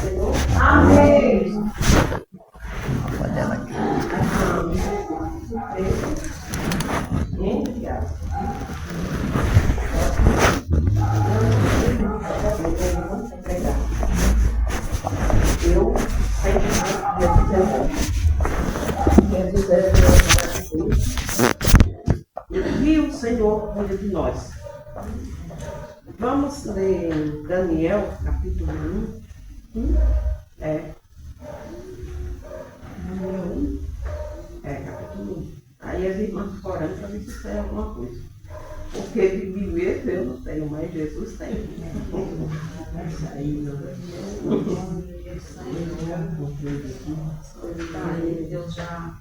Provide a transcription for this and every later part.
Senhor. Amém. Olha ela aqui. Eu e o Senhor cuida de nós. Vamos ler Daniel, capítulo 1. Capítulo 1. Aí as irmãs ficam orando para ver se tem alguma coisa. Porque de mim mesmo eu não tenho, mas Jesus tem. Deus já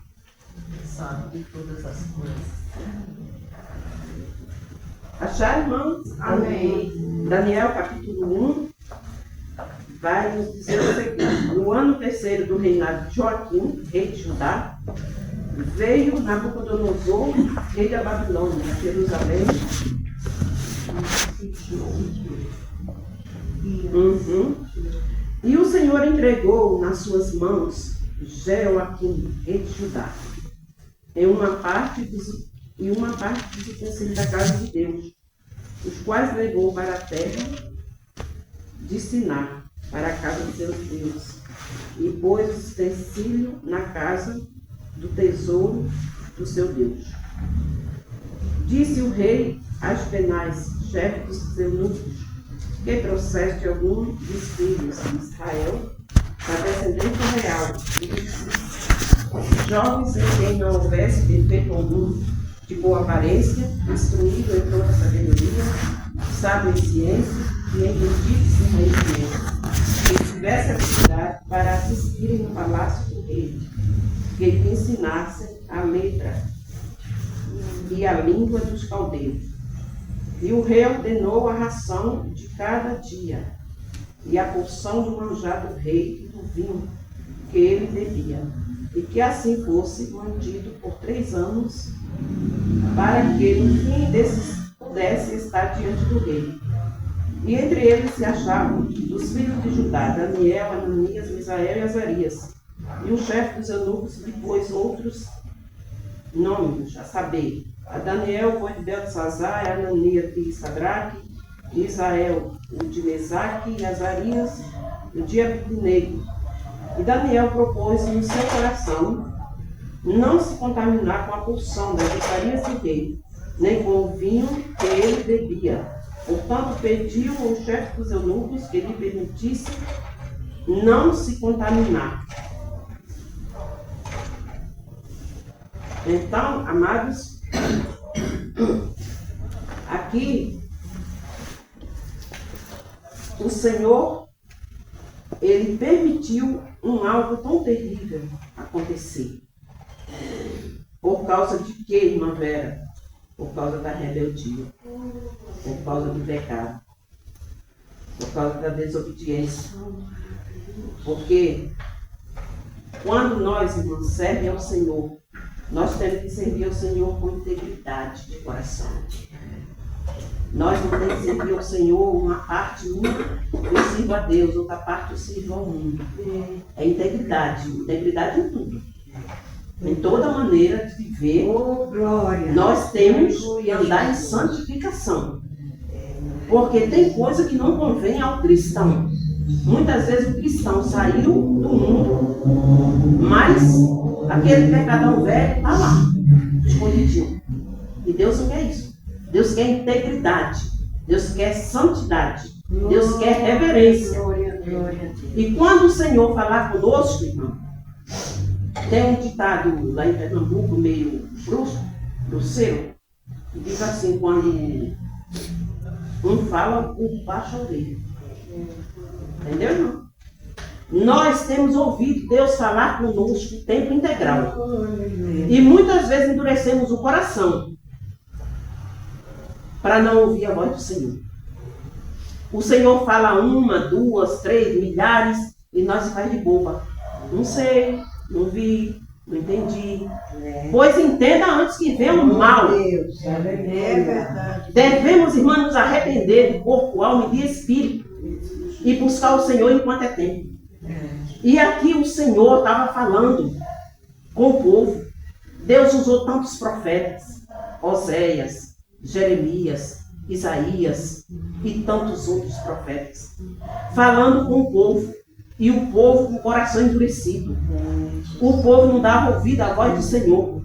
sabe de todas as coisas. Acharam, irmãos? Amém. Daniel, capítulo 1, vai nos dizer o seguinte: no ano terceiro do reinado de Joaquim, rei de Judá, veio Nabucodonosor, rei da Babilônia, a Jerusalém. E o Senhor entregou nas suas mãos Jeoaquim, rei de Judá, e uma parte dos utensílios da casa de Deus, os quais levou para a terra de Siná, para a casa de seus deuses, e pôs o utensílio na casa do tesouro do seu Deus. Disse o rei Aspenaz, chefe dos eunucos, que trouxeste algum dos filhos de Israel, da descendência real, jovens em quem não houvesse defeito algum, de boa aparência, instruído em toda sabedoria, sábio em ciência e entendido em conhecimento, que tivesse habilidade para assistirem no palácio do rei, que lhe ensinasse a letra e a língua dos caldeus. E o rei ordenou a ração de cada dia, e a porção do manjar do rei e do vinho que ele bebia, e que assim fosse mantido por 3 anos, para que no fim desses pudesse estar diante do rei. E entre eles se achavam dos filhos de Judá, Daniel, Ananias, Misael e Azarias, e o chefe dos eunucos depois outros nomes, a saber, a Daniel, o de Beltesazar, a Ananias de Sadraque, Misael, o de Mesaque, e Azarias, o de Abednego. E Daniel propôs no seu coração não se contaminar com a porção das iguarias do rei, nem com o vinho que ele bebia. Portanto, pediu ao chefe dos eunucos que lhe permitisse não se contaminar. Então, amados, aqui o Senhor, ele permitiu algo tão terrível acontecer. Por causa de quê, irmã Vera? Por causa da rebeldia, por causa do pecado, por causa da desobediência. Porque quando nós, irmãos, servemos ao Senhor, nós temos que servir ao Senhor com integridade de coração. Nós não temos que servir ao Senhor uma parte minha, eu sirvo a Deus, outra parte eu sirvo ao mundo. É integridade em tudo. Em toda maneira de viver, nós temos que andar em santificação. Porque tem coisa que não convém ao cristão. Muitas vezes o cristão saiu do mundo, mas aquele pecadão velho está lá, escondidinho. E Deus não quer isso. Deus quer integridade. Deus quer santidade. Deus quer reverência. E quando o Senhor falar conosco, irmão, tem um ditado lá em Pernambuco, meio grosseiro, que diz assim: quando um fala, o baixa a orelha. Entendeu, irmão? Nós temos ouvido Deus falar conosco o tempo integral. E muitas vezes endurecemos o coração para não ouvir a voz do Senhor. O Senhor fala 1, 2, 3, milhares, e nós faz de boba. Não sei, não vi, não entendi. Pois entenda antes que venha o mal. Devemos, irmãos, nos arrepender de corpo, alma e de espírito e buscar o Senhor enquanto é tempo. E aqui o Senhor estava falando com o povo. Deus usou tantos profetas, Oséias, Jeremias, Isaías e tantos outros profetas, falando com o povo. E o povo com o coração endurecido. O povo não dava ouvido à voz do Senhor.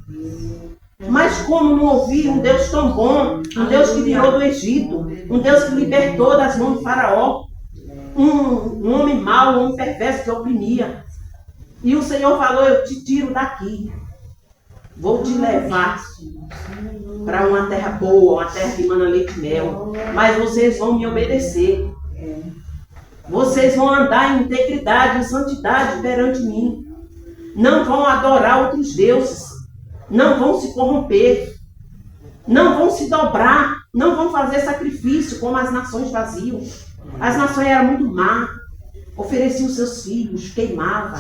Mas como não ouvia um Deus tão bom, um Deus que tirou do Egito, um Deus que libertou das mãos de Faraó, um homem mau, um homem perverso que oprimia. E o Senhor falou, eu te tiro daqui. Vou te levar para uma terra boa, uma terra que emana leite e mel. Mas vocês vão me obedecer. Vocês vão andar em integridade, em santidade perante mim. Não vão adorar outros deuses. Não vão se corromper. Não vão se dobrar. Não vão fazer sacrifício como as nações faziam. As nações eram muito má. Ofereciam seus filhos, queimavam,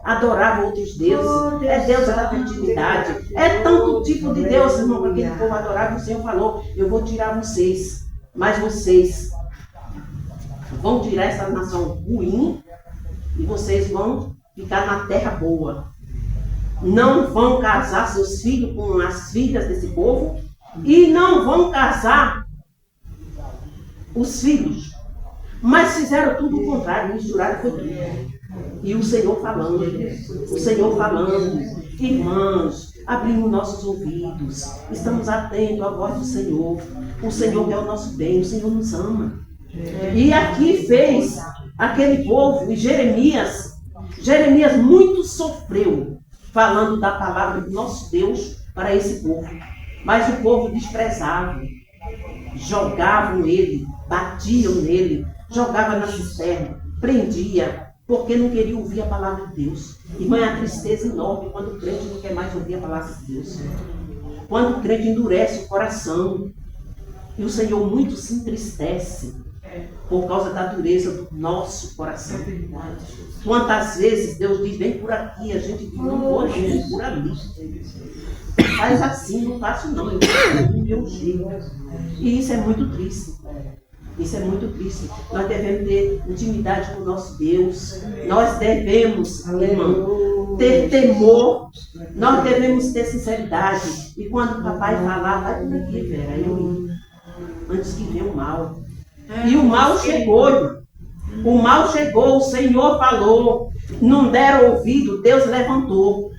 adoravam outros deuses. É Deus da fertilidade. É tanto tipo de Deus, irmão, que aquele povo adorava. O Senhor falou, eu vou tirar vocês. Mas vocês vão tirar essa nação ruim e vocês vão ficar na terra boa. Não vão casar seus filhos com as filhas desse povo e não vão casar os filhos. Mas fizeram tudo o contrário, misturaram foi tudo. E o Senhor falando, irmãos, abrimos nossos ouvidos, estamos atentos à voz do Senhor. O Senhor quer o nosso bem, o Senhor nos ama. E aqui fez aquele povo, e Jeremias muito sofreu, falando da palavra do nosso Deus para esse povo. Mas o povo desprezava, jogavam nele, batiam nele, jogavam na cisterna, prendia, porque não queria ouvir a palavra de Deus. Irmã, é a tristeza enorme quando o crente não quer mais ouvir a palavra de Deus. Quando o crente endurece o coração, e o Senhor muito se entristece por causa da dureza do nosso coração. Quantas vezes Deus diz, vem por aqui, a gente diz, não vou, vem por ali. Faz assim, não faço não, eu vou do meu jeito. E isso é muito triste. Isso é muito triste. Nós devemos ter intimidade com o nosso Deus. Nós devemos, irmão, ter temor. Nós devemos ter sinceridade. E quando o papai falar, vai por aqui, Vera, eu ir. Antes que venha o mal. E o mal chegou, irmão. O mal chegou, o Senhor falou. Não deram ouvido, Deus levantou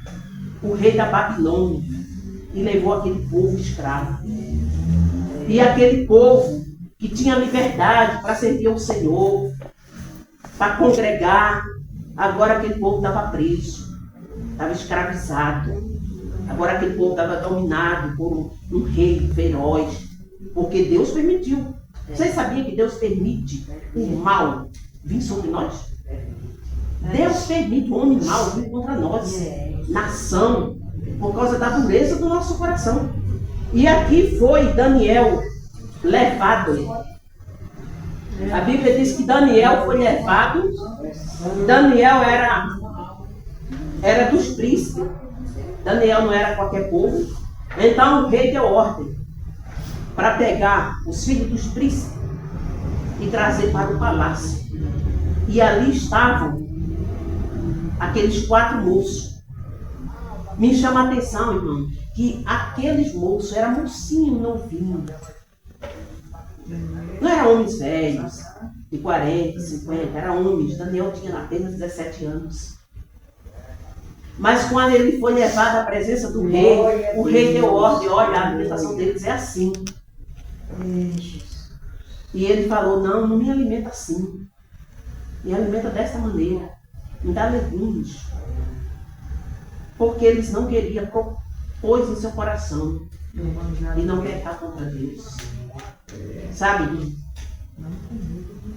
o rei da Babilônia e levou aquele povo escravo. E aquele povo que tinha liberdade para servir ao Senhor, para congregar, agora aquele povo estava preso, estava escravizado. Agora aquele povo estava dominado por um rei feroz, porque Deus permitiu. Vocês sabiam que Deus permite o mal vir sobre nós? Deus permite o homem mau vir contra nós, nação, por causa da dureza do nosso coração. E aqui foi Daniel levado. A Bíblia diz que Daniel foi levado. Daniel era dos príncipes. Daniel não era qualquer povo. Então o rei deu ordem para pegar os filhos dos príncipes e trazer para o palácio. E ali estavam aqueles 4 moços. Me chama a atenção, irmão, que aqueles moços eram mocinhos, novinhos. Não eram homens velhos, de 40, 50, eram homens. Daniel tinha apenas 17 anos. Mas quando ele foi levado à presença do rei, o rei deu ordem, olha, a alimentação deles é assim. E ele falou, não me alimenta assim. Me alimenta desta maneira. Me dá legumes. Porque eles não queriam, propôs em seu coração e não pecar contra Deus. Sabe?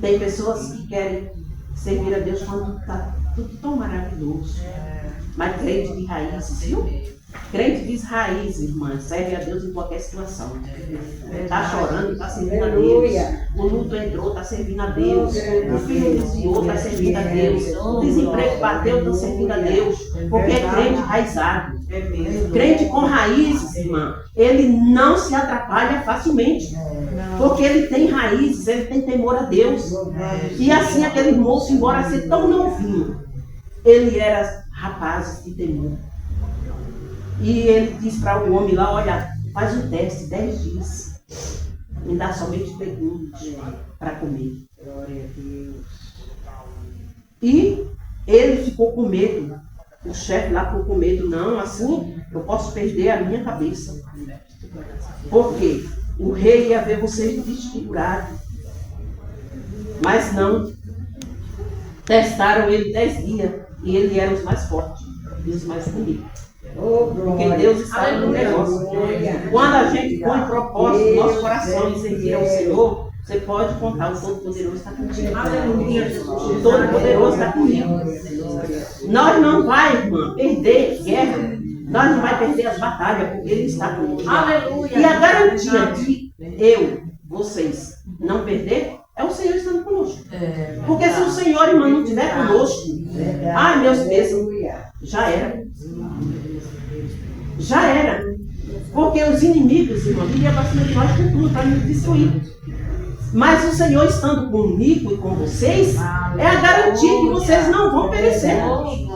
Tem pessoas que querem servir a Deus quando está tudo tão maravilhoso. Mas crente de raízes, viu? Crente de raiz, irmã, serve a Deus em qualquer situação. Está chorando, está servindo a Deus. O luto entrou, está servindo a Deus. O filho desviou, está servindo a Deus. O desemprego bateu, está servindo a Deus. Porque é crente enraizado. Crente com raízes, irmã, ele não se atrapalha facilmente. Porque ele tem raízes, ele tem temor a Deus. E assim aquele moço, embora ser tão novinho, ele era rapaz de temor. E ele disse para o homem lá, olha, faz um teste, 10 dias. Me dá somente legumes para comer. Glória a Deus. E ele ficou com medo. O chefe lá ficou com medo. Não, assim eu posso perder a minha cabeça. Por quê? O rei ia ver vocês desfigurados. Mas não. Testaram ele 10 dias. E ele era os mais fortes e os mais bonitos. Porque Deus está no negócio. Quando a gente põe propósito no nosso coração e servir ao Senhor, você pode contar, o Todo-Poderoso está contigo. Aleluia. O Todo-Poderoso está comigo. Nós não vai, irmã, perder guerra. Nós não vai perder as batalhas, porque Ele está comigo. Aleluia. E a garantia de vocês, não perder, é o Senhor estando conosco. Porque se o Senhor, irmã, não estiver conosco, ai, meus Deus, já era. Já era. Porque os inimigos, irmão, viriam para cima de nós com tudo, para nos destruir. Mas o Senhor estando comigo e com vocês, é a garantia que vocês não vão perecer.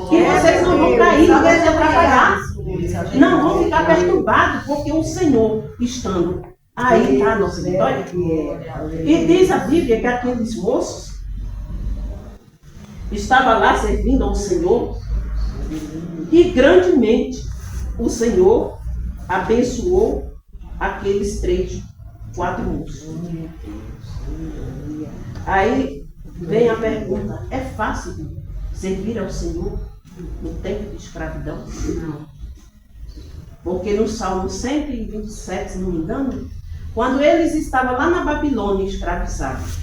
Que vocês não vão cair, não vão se atrapalhar. Não vão ficar perturbados, porque o Senhor estando aí está a nossa vitória. E diz a Bíblia que aqueles moços estavam lá servindo ao Senhor e grandemente o Senhor abençoou aqueles 4 moços. Aí vem a pergunta, é fácil servir ao Senhor no tempo de escravidão? Não. Porque no Salmo 127, se não me engano, quando eles estavam lá na Babilônia escravizados,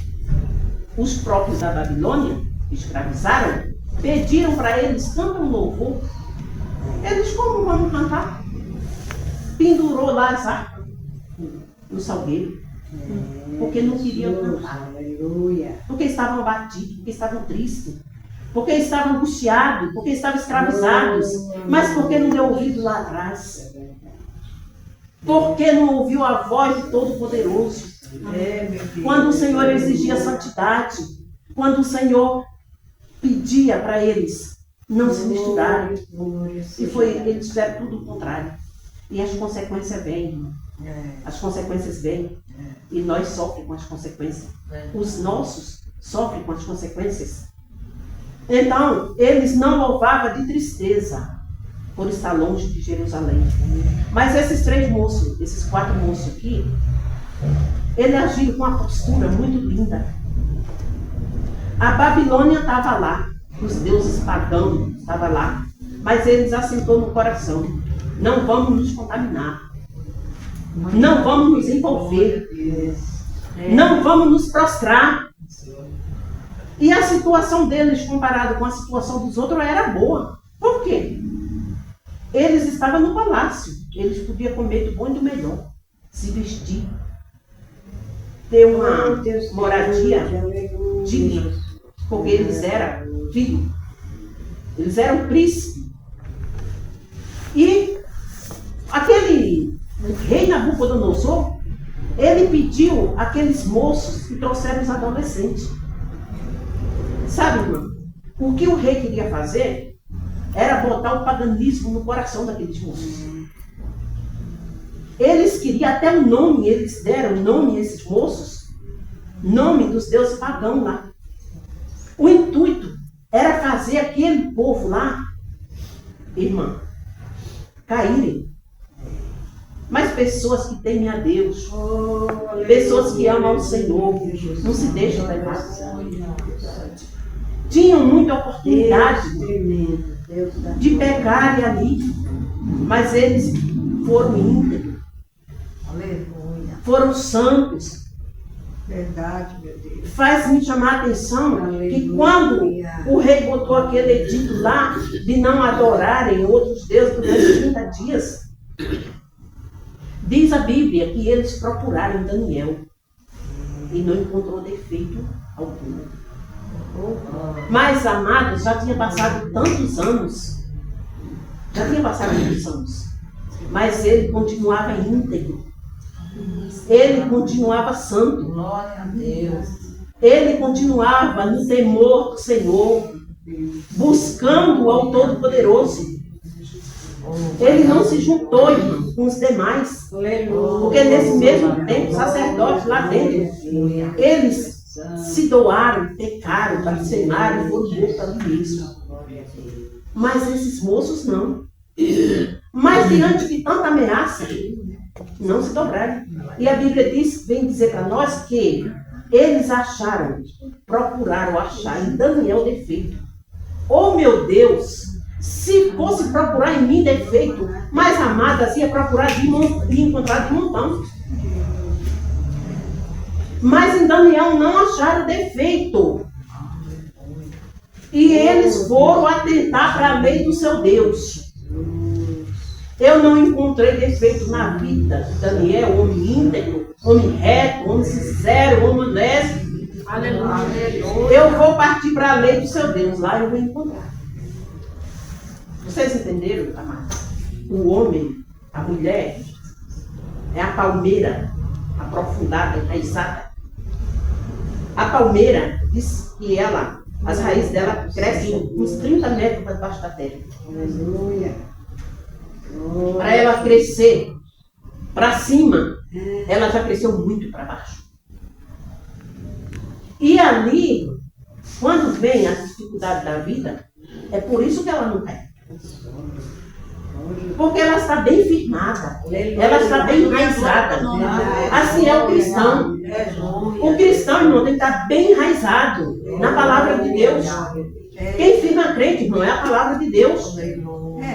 os próprios da Babilônia escravizaram, pediram para eles, canta um louvor. Eles, como vamos cantar? Pendurou lá as harpas no salgueiro, porque não queriam cantar. Porque estavam abatidos, porque estavam tristes, porque estavam angustiados, porque estavam escravizados, mas porque não deu ouvido lá atrás. Porque não ouviu a voz de Todo-Poderoso. Quando o Senhor exigia santidade, quando o Senhor pedia para eles não se misturarem. E eles fizeram tudo o contrário. E as consequências vêm, irmão. As consequências vêm. E nós sofremos com as consequências. Os nossos sofrem com as consequências. Então, eles não louvavam de tristeza por estar longe de Jerusalém. Mas esses 3 moços, esses 4 moços aqui, eles agiram com uma postura muito linda. A Babilônia estava lá, os deuses pagãos estavam lá, mas eles assentou no coração. Não vamos nos contaminar. Não vamos nos envolver. Não vamos nos prostrar. E a situação deles, comparada com a situação dos outros, era boa. Por quê? Eles estavam no palácio. Eles podiam comer do bom e do melhor. Se vestir. Ter uma moradia digna. Porque eles eram filhos. Eles eram príncipes. E aquele rei Nabucodonosor, ele pediu aqueles moços que trouxeram os adolescentes. Sabe, irmão? O que o rei queria fazer era botar o paganismo no coração daqueles moços. Eles queriam até o nome, eles deram o nome a esses moços, nome dos deuses pagãos lá. O intuito era fazer aquele povo lá, irmã, caírem. Mas pessoas que temem a Deus, pessoas que amam o Senhor, não se deixam levar. Tinham muita oportunidade de pecarem ali, mas eles foram íntegros, foram santos. Verdade, meu Deus. Faz-me chamar a atenção que quando o rei botou aquele edito lá de não adorarem outros deuses durante 30 dias, diz a Bíblia que eles procuraram Daniel e não encontrou defeito algum. Mas, amados, já tinha passado tantos anos, mas ele continuava íntegro, ele continuava santo, Glória a Deus. ele continuava no temor do Senhor, buscando ao Todo-Poderoso. Ele não se juntou, irmão, com os demais. Porque nesse mesmo tempo, sacerdotes lá dentro, eles se doaram, pecaram, blasfemaram e foram mortos ali mesmo. Mas esses moços não. Mas diante de tanta ameaça, não se dobraram. E a Bíblia diz, vem dizer para nós que eles procuraram achar em Daniel defeito. Oh meu Deus, se fosse procurar em mim defeito, mais amadas ia procurar e encontrar de montão. Mas em Daniel não acharam defeito. E eles foram atentar para a lei do seu Deus. Eu não encontrei defeito na vida de Daniel, homem íntegro, homem reto, homem sincero, homem honesto. Aleluia. Eu vou partir para a lei do seu Deus, lá eu vou encontrar. Vocês entenderam, amados? O homem, a mulher, é a palmeira aprofundada, enraizada. A palmeira diz que as raízes dela crescem uns 30 metros para debaixo da terra. Aleluia. Para ela crescer para cima, ela já cresceu muito para baixo. E ali, quando vem a dificuldade da vida, é por isso que ela não cai. Porque ela está bem firmada, ela está bem enraizada. Assim é o cristão. O cristão, irmão, tem que estar bem enraizado na palavra de Deus. Quem firma crente, irmão, é a palavra de Deus.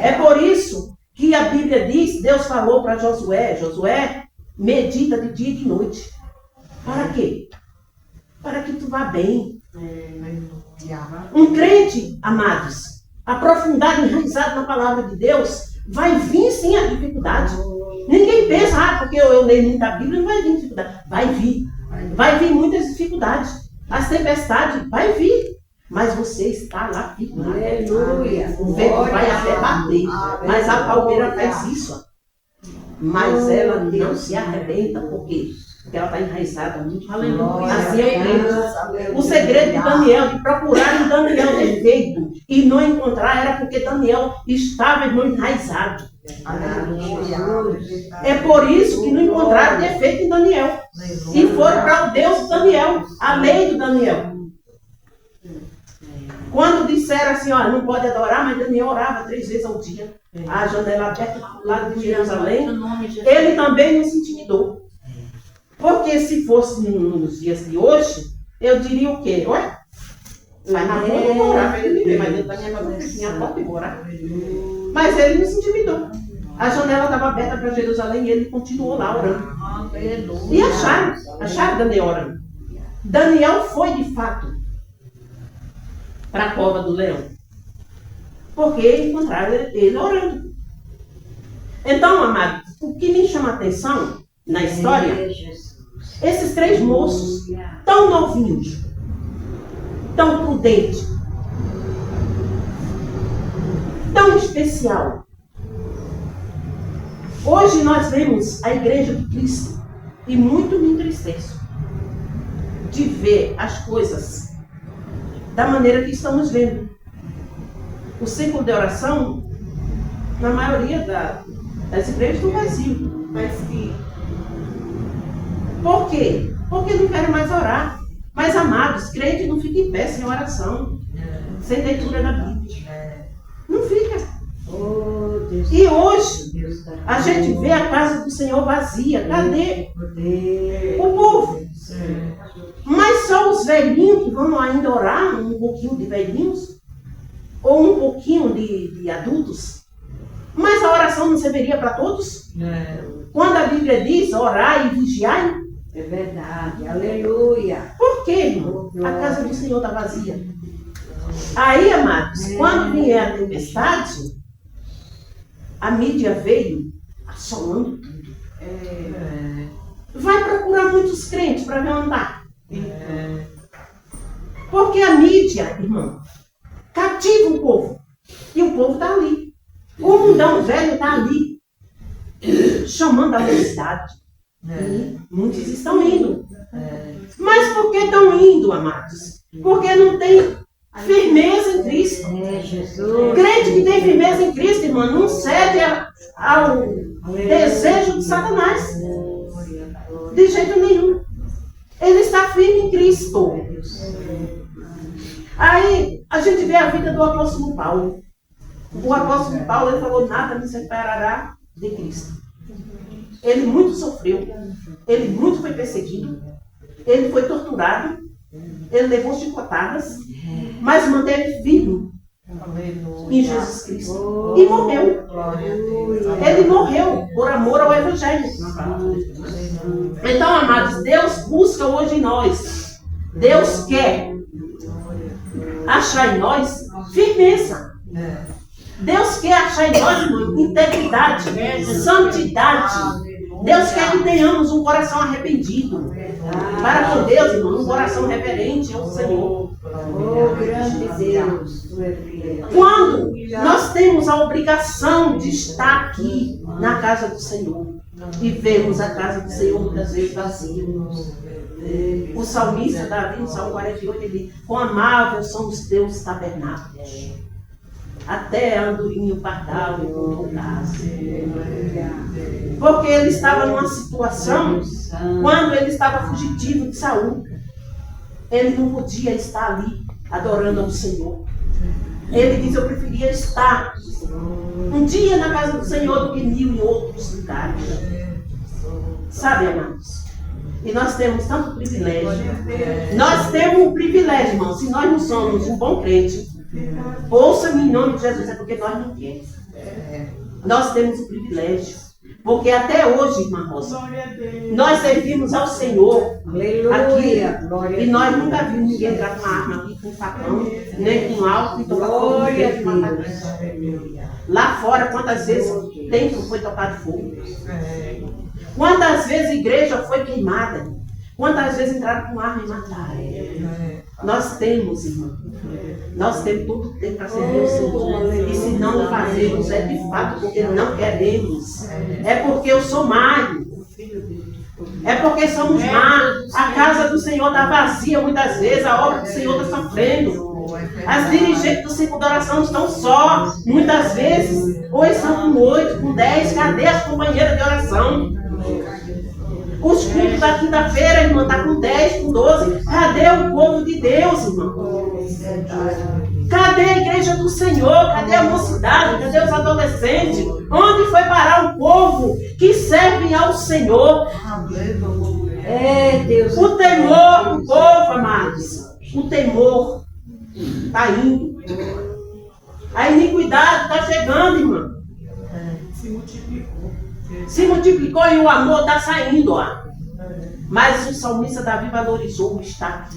É por isso que a Bíblia diz, Deus falou para Josué, medita de dia e de noite. Para quê? Para que tu vá bem. Um crente, amados, aprofundado, enraizado na palavra de Deus, vai vir sim a dificuldade. Ninguém pensa, porque eu leio muita Bíblia, não vai vir dificuldade. Vai vir. Vai vir muitas dificuldades. As tempestades, vai vir. Mas você está lá firmado. Aleluia. O vento vai até bater. Mas a palmeira faz isso. Mas ela não se arrebenta. Por quê? Porque ela está enraizada muito. Aleluia. Assim é o crente. O segredo de Daniel, de procurar em Daniel defeito e não encontrar, era porque Daniel estava enraizado. Aleluia. É por isso que não encontraram defeito em Daniel. E foram para o Deus de Daniel, a lei de Daniel. Quando disseram assim, olha, não pode adorar, mas Daniel orava 3 vezes ao dia. A janela aberta lá de Jerusalém. Ele também não se intimidou. Porque se fosse nos dias de hoje, eu diria o quê? Olha, vai na porta e vou orar para ele viver. Mas dentro da minha casa tinha a porta e vou orar. Mas ele não se intimidou. A janela estava aberta para Jerusalém e ele continuou lá orando. E acharam Daniel orando. Daniel foi de fato para a cova do leão. Porque encontraram ele orando. Então, amado, o que me chama a atenção na história, esses 3 moços, tão novinhos, tão prudentes, tão especial. Hoje nós vemos a igreja de Cristo e muito me entristeço de ver as coisas da maneira que estamos vendo. O círculo de oração, na maioria das igrejas, não vazio. Por quê? Porque não querem mais orar. Mas, amados, crente não fica em pé sem oração, sem leitura da Bíblia. Não fica. E hoje, a gente vê a casa do Senhor vazia. Cadê o povo? Mas só os velhinhos que vão ainda orar, um pouquinho de velhinhos, ou um pouquinho de adultos. Mas a oração não serviria para todos? Quando a Bíblia diz orar e vigiar, é verdade, aleluia. Por quê, irmão? A casa do Senhor está vazia. Aí, amados, quando vier a tempestade, a mídia veio assolando tudo. Vai procurar muitos crentes para ver andar. Porque a mídia, irmão, cativa o povo. E o povo está ali. O mundão velho está ali, chamando a velocidade. E muitos estão indo. Mas por que estão indo, amados? Porque não tem Firmeza em Cristo. Crente que tem firmeza em Cristo, irmão, não cede ao desejo de Satanás. De jeito nenhum. Ele está firme em Cristo. Aí a gente vê a vida do apóstolo Paulo. O apóstolo Paulo, ele falou, nada me separará de Cristo. Ele muito sofreu. Ele muito foi perseguido. Ele foi torturado. Ele levou chicotadas. Mas manteve firme em Jesus Cristo. E morreu. Ele morreu por amor ao Evangelho. Então, amados, Deus busca hoje em nós. Deus quer achar em nós firmeza. Deus quer achar em nós, irmão, integridade, santidade. Deus quer que tenhamos um coração arrependido. Para com Deus, irmão, um coração reverente ao Senhor. Oh, grande Deus. Quando nós temos a obrigação de estar aqui na casa do Senhor e vemos a casa do Senhor muitas vezes vazia. O salmista Davi, no Salmo 48, ele diz: quão amável são os teus tabernáculos, até a andorinha e o pardal encontrou casa. Porque ele estava numa situação, quando ele estava fugitivo de Saul, ele não podia estar ali adorando ao Senhor. Ele diz: eu preferia estar um dia na casa do Senhor do que 1000 em outros lugares. Sabe, amados? E nós temos tanto privilégio. Nós temos um privilégio, irmão. Se nós não somos um bom crente, ouça-me em nome de Jesus, é porque nós não queremos. Nós temos um privilégio. Porque até hoje, irmã Rosa, nós servimos ao Senhor aqui, e nós nunca vimos ninguém entrar com uma arma aqui, com um facão, nem com álcool, e tocar fogo e matar. Lá fora, quantas vezes templo foi tocado fogo? Quantas vezes a igreja foi queimada? Quantas vezes entraram com arma e mataram? Nós temos, irmão. Nós temos todo o tempo para servir o Senhor. E se não fazemos, é de fato porque não queremos. É porque eu sou maio. É porque somos má. A casa do Senhor está vazia muitas vezes. A obra do Senhor está sofrendo. As dirigentes do ciclo de oração estão só. Muitas vezes. Ou estão com 8, com 10. Cadê as companheiras de oração? Os cultos da quinta-feira, irmã, está com 10, com 12. Cadê o povo de Deus, irmão? Cadê a igreja do Senhor? Cadê a mocidade? Cadê os adolescentes? Onde foi parar o povo que serve ao Senhor? Deus. O temor do povo, amados. O temor está indo. A iniquidade está chegando, irmão. Se multiplicou e o amor está saindo, ó. Mas o salmista Davi valorizou o estado.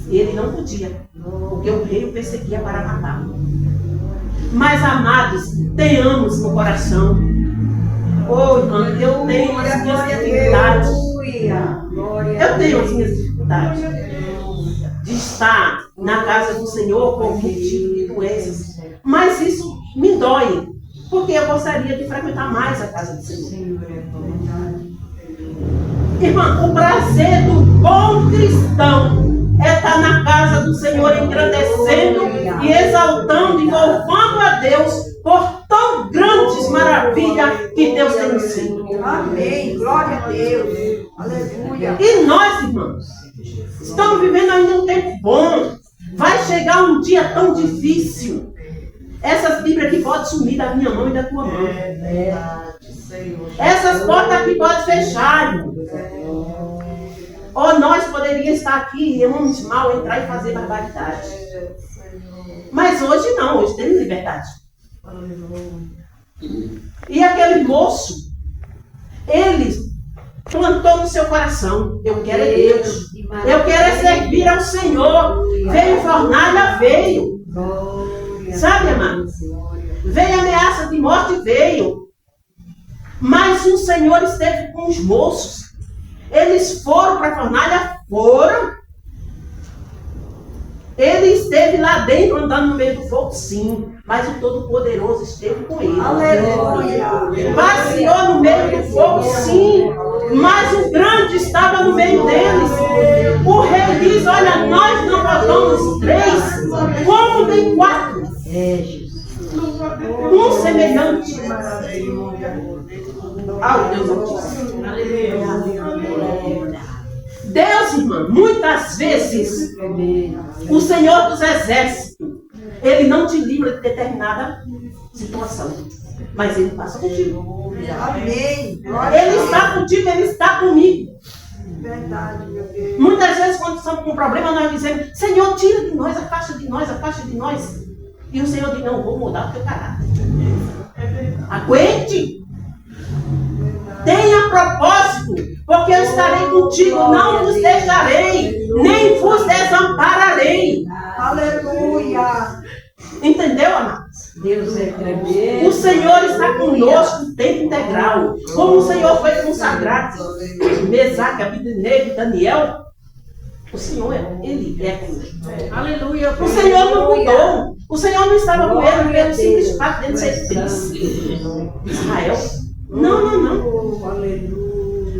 Ele não podia, porque o rei o perseguia para matá-lo. Mas, amados, tenhamos no coração. Oh, irmão, eu tenho as minhas dificuldades. Eu tenho as minhas dificuldades de estar na casa do Senhor por motivo de doenças. Mas isso me dói. Porque eu gostaria de frequentar mais a casa do Senhor. Irmã, o prazer do bom cristão é estar na casa do Senhor engrandecendo e exaltando e louvando a Deus por tão grandes maravilhas que Deus tem feito. Amém. Glória a Deus. Aleluia. E nós, irmãos, estamos vivendo ainda um tempo bom. Vai chegar um dia tão difícil. Essas Bíblias aqui podem sumir da minha mão e da tua mão. Essas portas aqui podem fechar, irmão. Ou nós poderíamos estar aqui e uns mal entrar e fazer barbaridade. Mas hoje não, hoje temos liberdade. E aquele moço, ele plantou no seu coração: eu quero é Deus. Eu quero é servir ao Senhor. Veio fornalha, veio. Sabe, amados? Veio ameaça de morte, veio. Mas o Senhor esteve com os moços. Eles foram para a fornalha, foram. Ele esteve lá dentro, andando no meio do fogo, sim. Mas o Todo-Poderoso esteve com ele. Aleluia. Passeou no meio do fogo, sim. Mas o grande estava no meio deles. O rei diz: olha, nós não botamos 3 Um semelhante ao Deus Altíssimo. Deus, irmão, muitas vezes, o Senhor dos Exércitos, Ele não te livra de determinada situação, mas Ele passa contigo. Amém. Ele está contigo, Ele está comigo. Verdade, meu Deus. Muitas vezes, quando estamos com um problema, nós dizemos: Senhor, tira de nós, afasta de nós, afasta de nós. E o Senhor diz: não, vou mudar o teu caráter. Aguente. Tenha propósito, porque eu estarei contigo, não vos deixarei, nem vos desampararei. Aleluia. Entendeu, amados? Deus é tremendo. O Senhor está conosco o tempo integral. Como o Senhor foi com Sadraque, Mesaque, Abednego e Daniel, o Senhor, Ele é conosco. Aleluia. O Senhor não mudou. O Senhor não estava com ele pelo simples fato de ser príncipe de Israel. Não.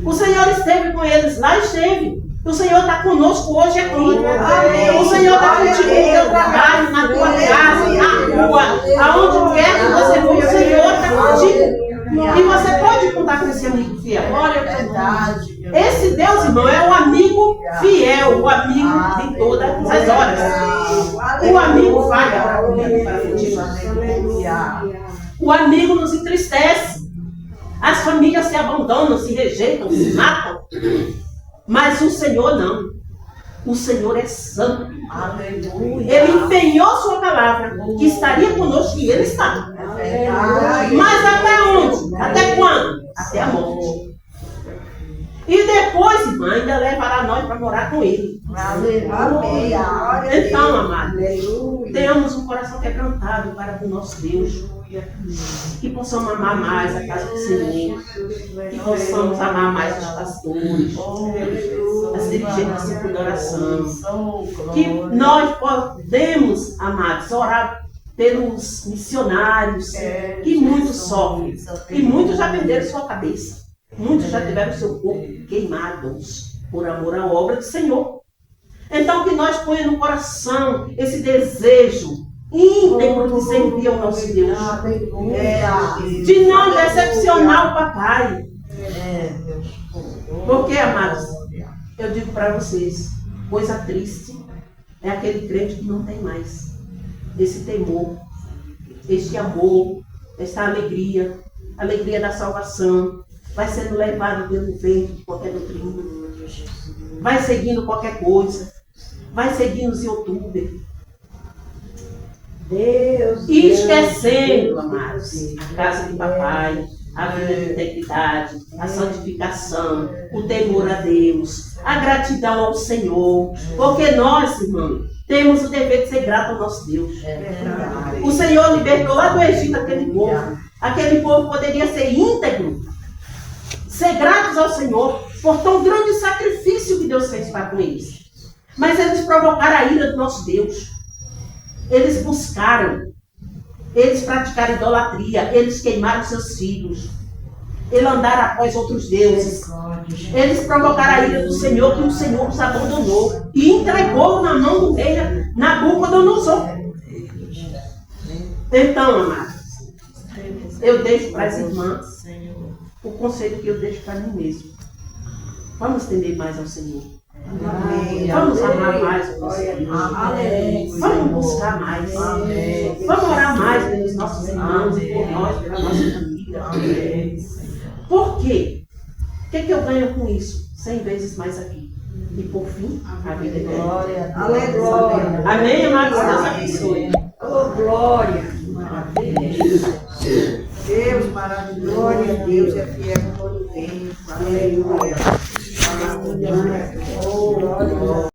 O Senhor esteve com eles lá, esteve. O Senhor está conosco hoje aqui. O Senhor está contigo no teu trabalho, na tua casa, na rua, aonde quer que você for, o Senhor está contigo. E você pode contar com esse amigo fiel. Glória a verdade. Esse Deus, irmão, é o amigo fiel, o amigo de todas as horas. O amigo falha para comigo, para contigo. O amigo nos entristece. As famílias se abandonam, se rejeitam, se matam. Mas o Senhor não. O Senhor é santo. Aleluia. Ele empenhou sua palavra, que estaria conosco, e Ele está. Mas até onde? Até quando? Até a morte. E depois, irmã, ainda levará nós para morar com Ele. Então, amados, tenhamos um coração quebrantado para com o nosso Deus. Que possamos amar mais a casa do Senhor. Que possamos amar mais os pastores, as dirigentes de oração. Que nós podemos, amados, orar pelos missionários, que muitos sofrem. E muitos já perderam sua cabeça. Muitos já tiveram seu corpo queimados por amor à obra do Senhor. Então que nós ponhamos no coração esse desejo íntegro de servir ao nosso Deus. De não decepcionar o papai. Porque, amados, eu digo para vocês, coisa triste é aquele crente que não tem mais esse temor, este amor, esta alegria, alegria da salvação. Vai sendo levado pelo vento de qualquer doutrina. Vai seguindo qualquer coisa. Vai seguindo os youtubers. E esquecendo, amados, a casa de papai, a vida de integridade, a santificação, o temor a Deus, a gratidão ao Senhor. Porque nós, irmãos, temos o dever de ser grato ao nosso Deus. O Senhor libertou lá do Egito aquele povo. Aquele povo poderia ser íntegro, ser gratos ao Senhor por tão grande sacrifício que Deus fez para com eles. Mas eles provocaram a ira do nosso Deus. Eles buscaram, eles praticaram idolatria, eles queimaram seus filhos, eles andaram após outros deuses. Eles provocaram a ira do Senhor, que o Senhor os abandonou e entregou na mão do rei Nabucodonosor. Então, amados, eu deixo para as irmãs o conselho que eu deixo para mim mesmo. Vamos tender mais ao Senhor. Amém. Vamos amar mais o nosso Deus. Vamos buscar mais. Vamos orar mais pelos nossos irmãos e por nós, pela nossa família. Por quê? O que eu ganho com isso? 100 vezes mais aqui. E por fim, a vida eterna. Aleluia. Amém, amados? Deus abençoe. Oh, glória. Maravilha. Deus maravilhoso. Deus é fiel com todo o tempo. Aleluia. Oh, glória.